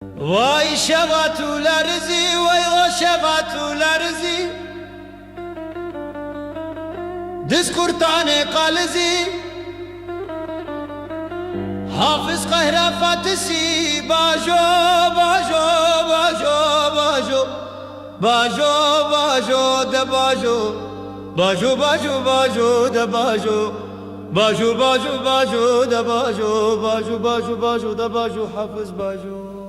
وای شبات و لرزی وای شبات و لرزی دز کرتان قالزی حافظ قهر فاتسی باجو باجو باجو باجو باجو باجو د باجو باجو باجو باجو د باجو باجو باجو باجو د باجو باجو باجو باجو د باجو حافظ باجو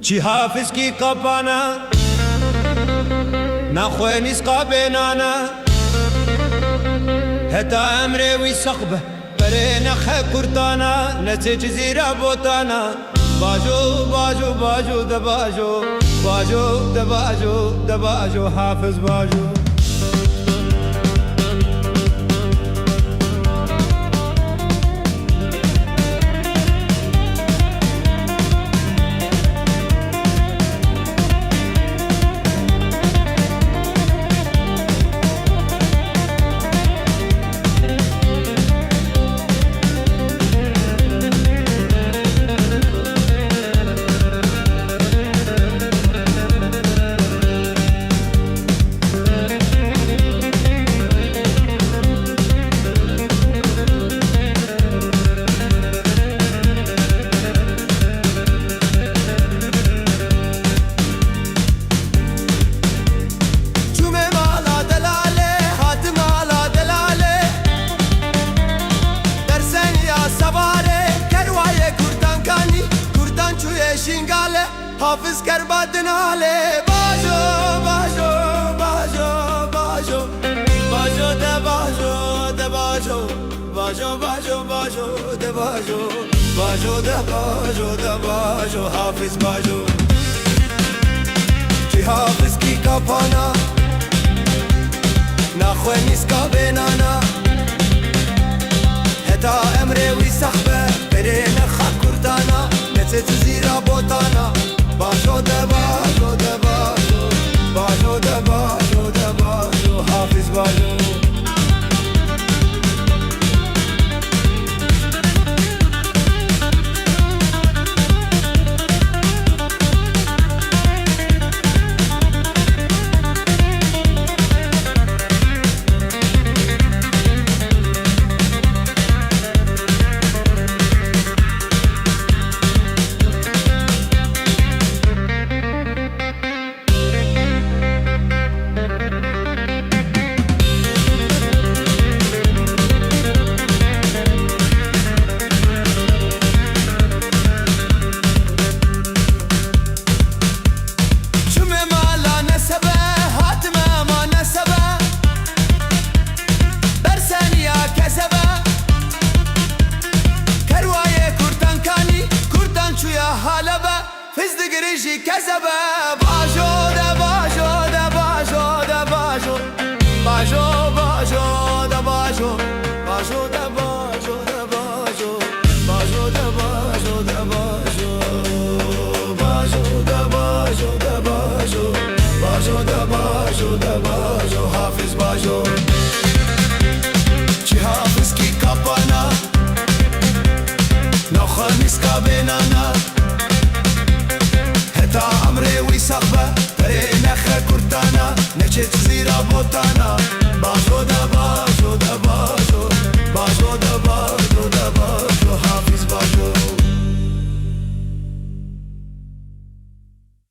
چی حافظ کی قپانا نخوینیس قابینانا هتا امره وی سقبه بره نخه کرتانا نچه جزیره بوتانا باجو باجو باجو د باجو باجو د باجو د باجو حافظ باجو حافظ کربادن آله باجو باجو باجو باجو باجو د باجو د باجو باجو باجو باجو د باجو باجو د باجو د باجو حافظ باجو چی حافظ کی کپانا نخوینیس کا بینانا هتا امره وی صحبه بره نخا کردانا نچه جزیره بوتانا باجو د باجو د باجو باجو د باجو د باجو حافظ باجو گریشی کذبه باجو د باجو د باجو د باجو باجو باجو د باجو باجو د باجو د باجو باجو د باجو د باجو باجو د باجو د باجو باجو د باجو د باجو حافظ باجو چی حافظ کی کپانا نخوینیس کا بینانا تا امره وی صحبه بره نخه کرتانا نچه جزیره بوتانا باجو د باجو